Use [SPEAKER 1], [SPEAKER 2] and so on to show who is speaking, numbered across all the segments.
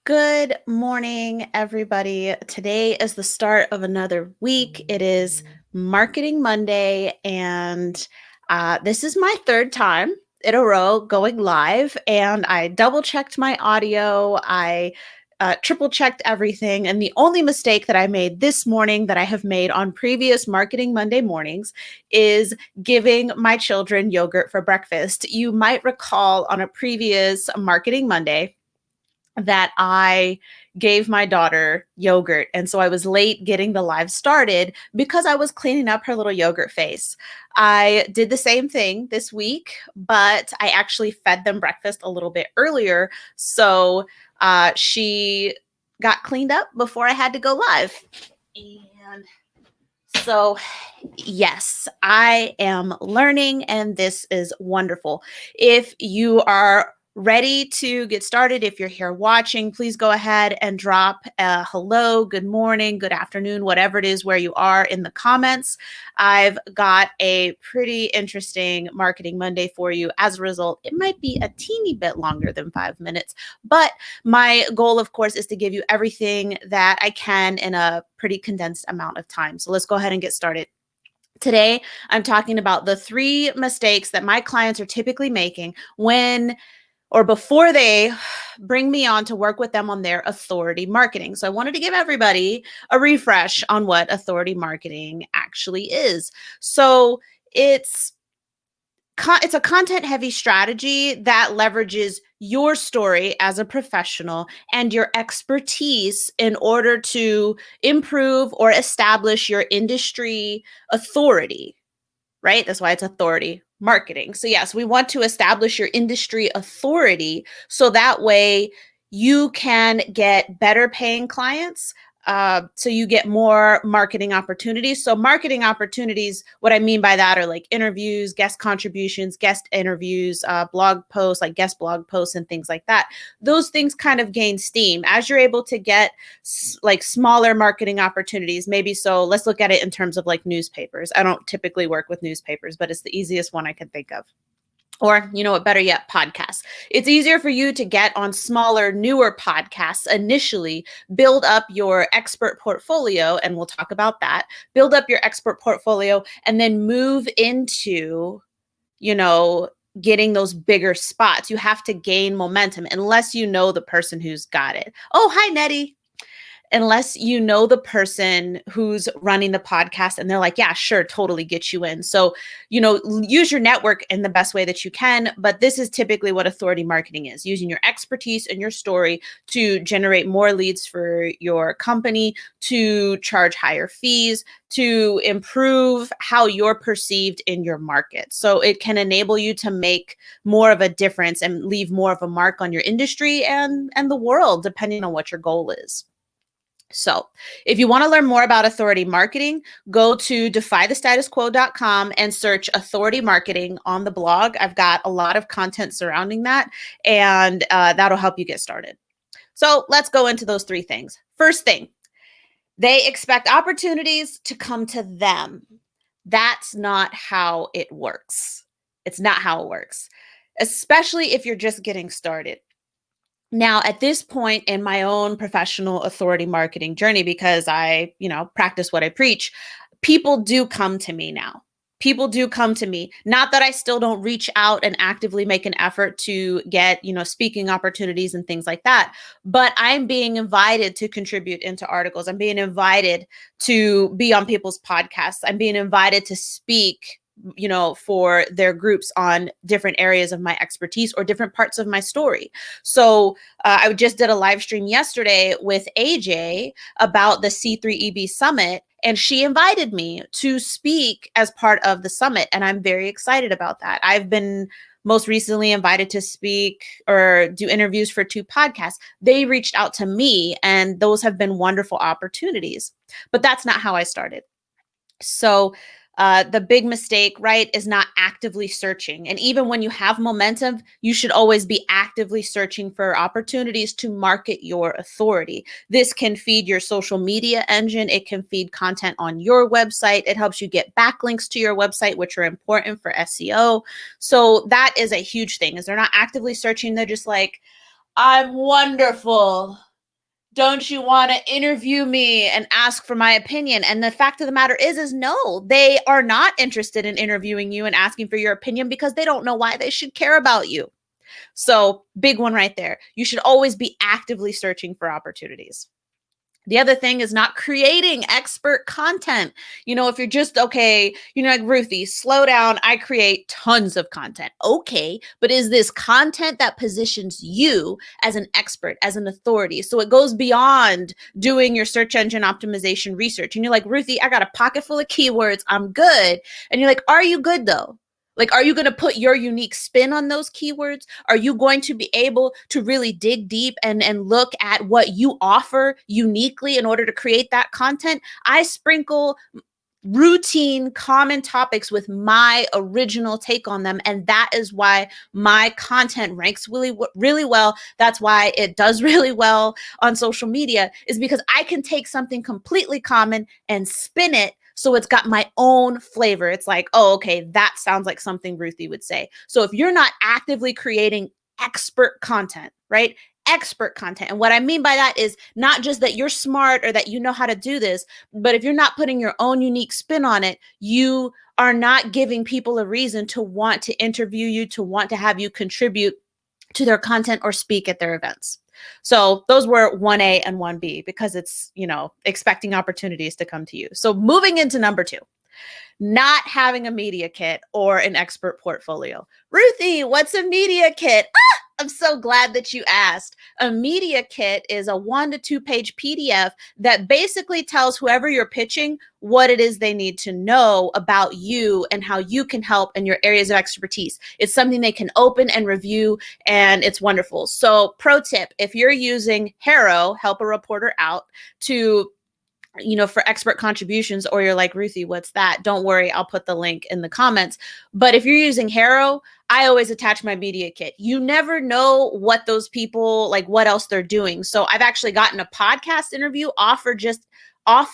[SPEAKER 1] Good morning, everybody. Today is the start of another week. It is Marketing Monday, and this is my third time in a row going live. And I double checked my audio. I triple checked everything. And the only mistake that I made this morning that I have made on previous Marketing Monday mornings is giving my children yogurt for breakfast. You might recall on a previous Marketing Monday that I gave my daughter yogurt. And so I was late getting the live started because I was cleaning up her little yogurt face. I did the same thing this week, but I actually fed them breakfast a little bit earlier. So she got cleaned up before I had to go live. And so, yes, I am learning, and this is wonderful. If you are ready to get started, if you're here watching, please go ahead and drop a hello, good morning, good afternoon, whatever it is where you are in the comments. I've got a pretty interesting Marketing Monday for you. As a result, it might be a teeny bit longer than 5 minutes, but my goal, of course, is to give you everything that I can in a pretty condensed amount of time. So let's go ahead and get started. Today, I'm talking about the 3 mistakes that my clients are typically making when or before they bring me on to work with them on their authority marketing. So I wanted to give everybody a refresh on what authority marketing actually is. So it's a content heavy strategy that leverages your story as a professional and your expertise in order to improve or establish your industry authority, right? That's why it's authority marketing. So yes, we want to establish your industry authority so that way you can get better paying clients. So you get more marketing opportunities. So marketing opportunities, what I mean by that are like interviews, guest contributions, guest interviews, blog posts, like guest blog posts and things like that. Those things kind of gain steam as you're able to get like smaller marketing opportunities. Maybe so let's look at it in terms of like newspapers. I don't typically work with newspapers, but it's the easiest one I can think of. Or, you know what, better yet, podcasts. It's easier for you to get on smaller, newer podcasts initially, build up your expert portfolio, and we'll talk about that. Build up your expert portfolio and then move into, you know, getting those bigger spots. You have to gain momentum unless you know the person who's got it. Oh, hi, Nettie. Unless you know the person who's running the podcast and they're like, yeah, sure, totally get you in. So, you know, use your network in the best way that you can. But this is typically what authority marketing is, using your expertise and your story to generate more leads for your company, to charge higher fees, to improve how you're perceived in your market. So it can enable you to make more of a difference and leave more of a mark on your industry and the world, depending on what your goal is. So if you want to learn more about authority marketing, go to defythestatusquo.com and search authority marketing on the blog. I've got a lot of content surrounding that, and that'll help you get started. So let's go into those 3 things. First thing, they expect opportunities to come to them. That's not how it works. It's not how it works, especially if you're just getting started. Now, at this point in my own professional authority marketing journey, because I, practice what I preach, people do come to me now. People do come to me. Not that I still don't reach out and actively make an effort to get, speaking opportunities and things like that, but I'm being invited to contribute into articles. I'm being invited to be on people's podcasts. I'm being invited to speak for their groups on different areas of my expertise or different parts of my story. So I just did a live stream yesterday with AJ about the C3EB Summit, and she invited me to speak as part of the summit. And I'm very excited about that. I've been most recently invited to speak or do interviews for 2 podcasts. They reached out to me, and those have been wonderful opportunities. But that's not how I started. So the big mistake, right, is not actively searching. And even when you have momentum, you should always be actively searching for opportunities to market your authority. This can feed your social media engine. It can feed content on your website. It helps you get backlinks to your website, which are important for SEO. So that is a huge thing, is they're not actively searching. They're just like, I'm wonderful. don't you want to interview me and ask for my opinion? And the fact of the matter is no, they are not interested in interviewing you and asking for your opinion because they don't know why they should care about you. So big one right there. You should always be actively searching for opportunities. The other thing is not creating expert content. If you're just, okay, like Ruthie, slow down. I create tons of content. Okay, but is this content that positions you as an expert, as an authority? So it goes beyond doing your search engine optimization research. And you're like, Ruthie, I got a pocket full of keywords. I'm good. And you're like, are you good though? Like, are you going to put your unique spin on those keywords? Are you going to be able to really dig deep and look at what you offer uniquely in order to create that content? I sprinkle routine, common topics with my original take on them. And that is why my content ranks really, really well. That's why it does really well on social media, is because I can take something completely common and spin it so it's got my own flavor. It's like, oh, okay, that sounds like something Ruthie would say. So if you're not actively creating expert content, right? Expert content. And what I mean by that is not just that you're smart or that you know how to do this, but if you're not putting your own unique spin on it, you are not giving people a reason to want to interview you, to want to have you contribute to their content or speak at their events. So those were 1A and 1B because it's, expecting opportunities to come to you. So moving into number 2, not having a media kit or an expert portfolio. Ruthie, what's a media kit? I'm so glad that you asked. A media kit is a 1 to 2 page PDF that basically tells whoever you're pitching what it is they need to know about you and how you can help in your areas of expertise. It's something they can open and review, and it's wonderful. So pro tip, if you're using HARO, Help a Reporter Out, to for expert contributions, or you're like, Ruthie, what's that? Don't worry, I'll put the link in the comments. But if you're using HARO, I always attach my media kit. You never know what those people, like what else they're doing. So I've actually gotten a podcast interview off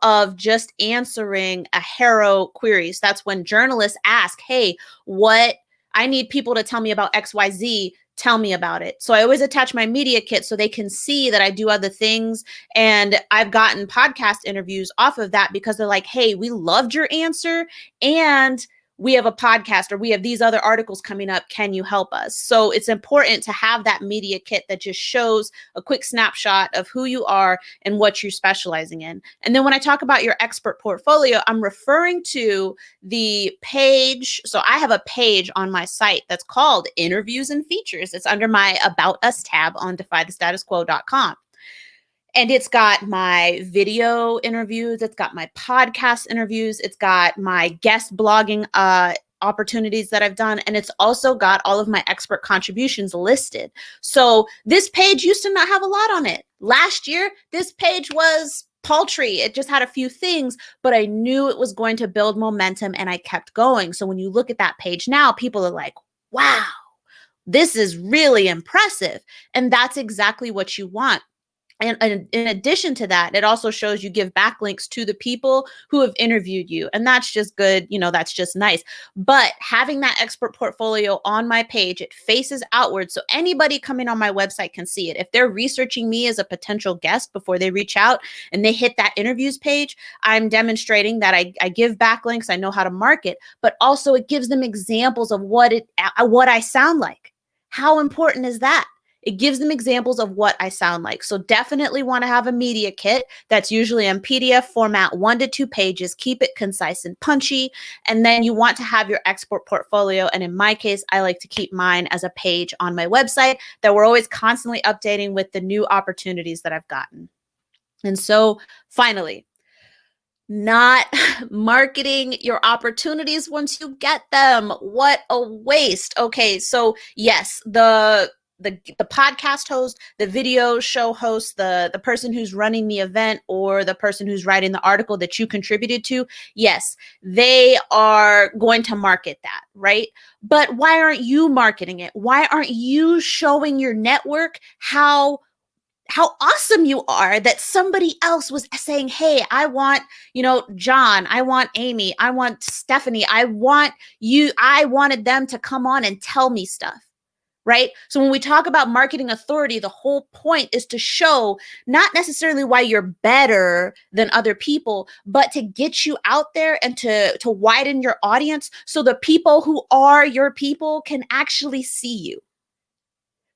[SPEAKER 1] of just answering a HARO queries. That's when journalists ask, hey, what I need people to tell me about XYZ. Tell me about it. So I always attach my media kit so they can see that I do other things. And I've gotten podcast interviews off of that because they're like, hey, we loved your answer and we have a podcast or we have these other articles coming up. Can you help us? So it's important to have that media kit that just shows a quick snapshot of who you are and what you're specializing in. And then when I talk about your expert portfolio, I'm referring to the page. So I have a page on my site that's called Interviews and Features. It's under my About Us tab on defythestatusquo.com. And it's got my video interviews. It's got my podcast interviews. It's got my guest blogging opportunities that I've done. And it's also got all of my expert contributions listed. So this page used to not have a lot on it. Last year, this page was paltry. It just had a few things, but I knew it was going to build momentum and I kept going. So when you look at that page now, people are like, wow, this is really impressive. And that's exactly what you want. And in addition to that, it also shows you give backlinks to the people who have interviewed you. And that's just good. That's just nice. But having that expert portfolio on my page, it faces outward. So anybody coming on my website can see it. If they're researching me as a potential guest before they reach out and they hit that interviews page, I'm demonstrating that I give backlinks. I know how to market, but also it gives them examples of what I sound like. How important is that? It gives them examples of what I sound like. So definitely want to have a media kit that's usually in PDF format, 1 to 2 pages. Keep it concise and punchy. And then you want to have your export portfolio. And in my case, I like to keep mine as a page on my website that we're always constantly updating with the new opportunities that I've gotten. And so finally, not marketing your opportunities once you get them. What a waste. Okay, so yes, the podcast host, the video show host, the person who's running the event, or the person who's writing the article that you contributed to, yes, they are going to market that, right? But why aren't you marketing it? Why aren't you showing your network how awesome you are, that somebody else was saying, hey, I want, John, I want Amy, I want Stephanie, I wanted them to come on and tell me stuff. right? So when we talk about marketing authority, the whole point is to show not necessarily why you're better than other people, but to get you out there and to widen your audience so the people who are your people can actually see you.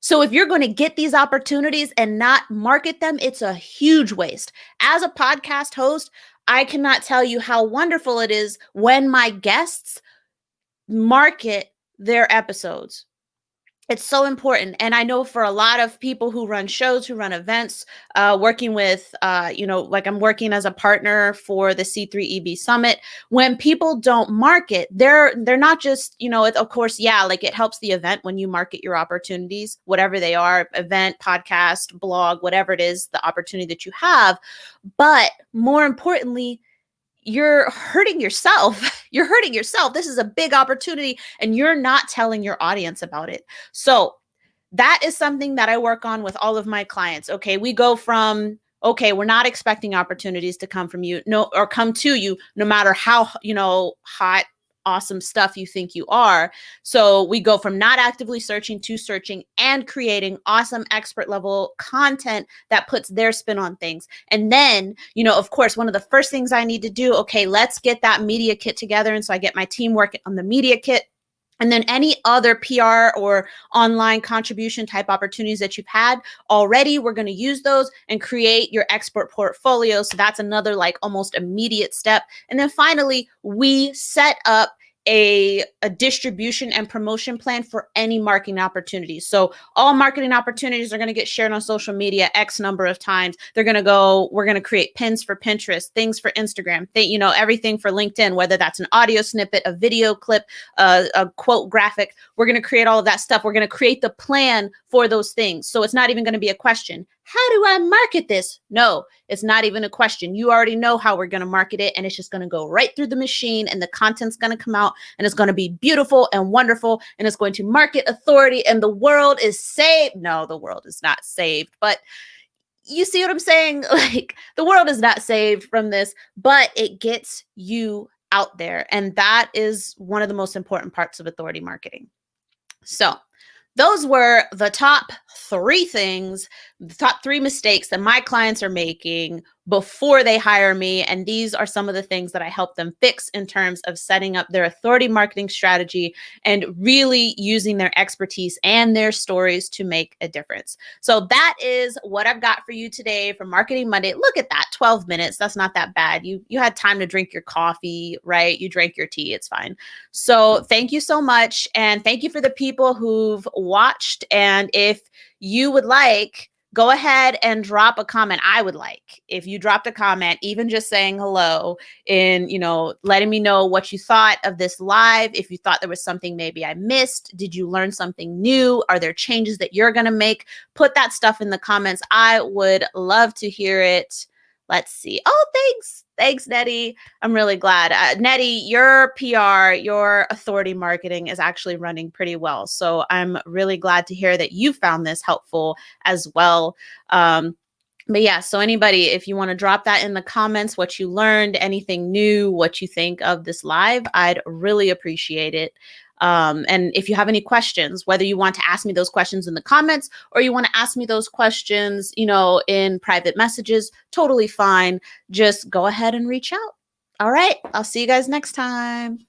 [SPEAKER 1] So if you're going to get these opportunities and not market them, it's a huge waste. As a podcast host, I cannot tell you how wonderful it is when my guests market their episodes. It's so important. And I know for a lot of people who run shows, who run events, working with, like I'm working as a partner for the C3EB Summit. When people don't market, they're not just, of course, yeah, like it helps the event when you market your opportunities, whatever they are, event, podcast, blog, whatever it is, the opportunity that you have. But more importantly, you're hurting yourself. You're hurting yourself. This is a big opportunity and you're not telling your audience about it. So that is something that I work on with all of my clients. Okay, we go from, okay, we're not expecting opportunities to come from you, no, or come to you, no matter how, hot, awesome stuff you think you are. So we go from not actively searching to searching and creating awesome expert level content that puts their spin on things. And then, of course, one of the first things I need to do, okay, let's get that media kit together. And so I get my team working on the media kit. And then any other PR or online contribution type opportunities that you've had already, we're going to use those and create your expert portfolio. So that's another like almost immediate step. And then finally, we set up a distribution and promotion plan for any marketing opportunities. So all marketing opportunities are going to get shared on social media X number of times. We're going to create pins for Pinterest, things for Instagram, everything for LinkedIn, whether that's an audio snippet, a video clip, a quote graphic. We're going to create all of that stuff. We're going to create the plan for those things. So it's not even going to be a question. How do I market this? No, it's not even a question. You already know how we're going to market it, and it's just going to go right through the machine, and the content's going to come out, and it's going to be beautiful and wonderful, and it's going to market authority, and the world is saved. No, the world is not saved, but you see what I'm saying? Like the world is not saved from this, but it gets you out there, and that is one of the most important parts of authority marketing. So those were the top 3 things, the top 3 mistakes that my clients are making before they hire me. And these are some of the things that I help them fix in terms of setting up their authority marketing strategy and really using their expertise and their stories to make a difference. So that is what I've got for you today for Marketing Monday. Look at that, 12 minutes. That's not that bad. You had time to drink your coffee, right? You drank your tea. It's fine. So thank you so much. And thank you for the people who've watched. And if you would like, go ahead and drop a comment. I would like if you dropped a comment, even just saying hello and, letting me know what you thought of this live. If you thought there was something maybe I missed, did you learn something new? Are there changes that you're going to make? Put that stuff in the comments. I would love to hear it. Let's see. Oh, thanks. Thanks, Nettie. I'm really glad. Nettie, your PR, your authority marketing is actually running pretty well. So I'm really glad to hear that you found this helpful as well. But yeah, so anybody, if you want to drop that in the comments, what you learned, anything new, what you think of this live, I'd really appreciate it. And if you have any questions, whether you want to ask me those questions in the comments or you want to ask me those questions, in private messages, totally fine. Just go ahead and reach out. All right. I'll see you guys next time.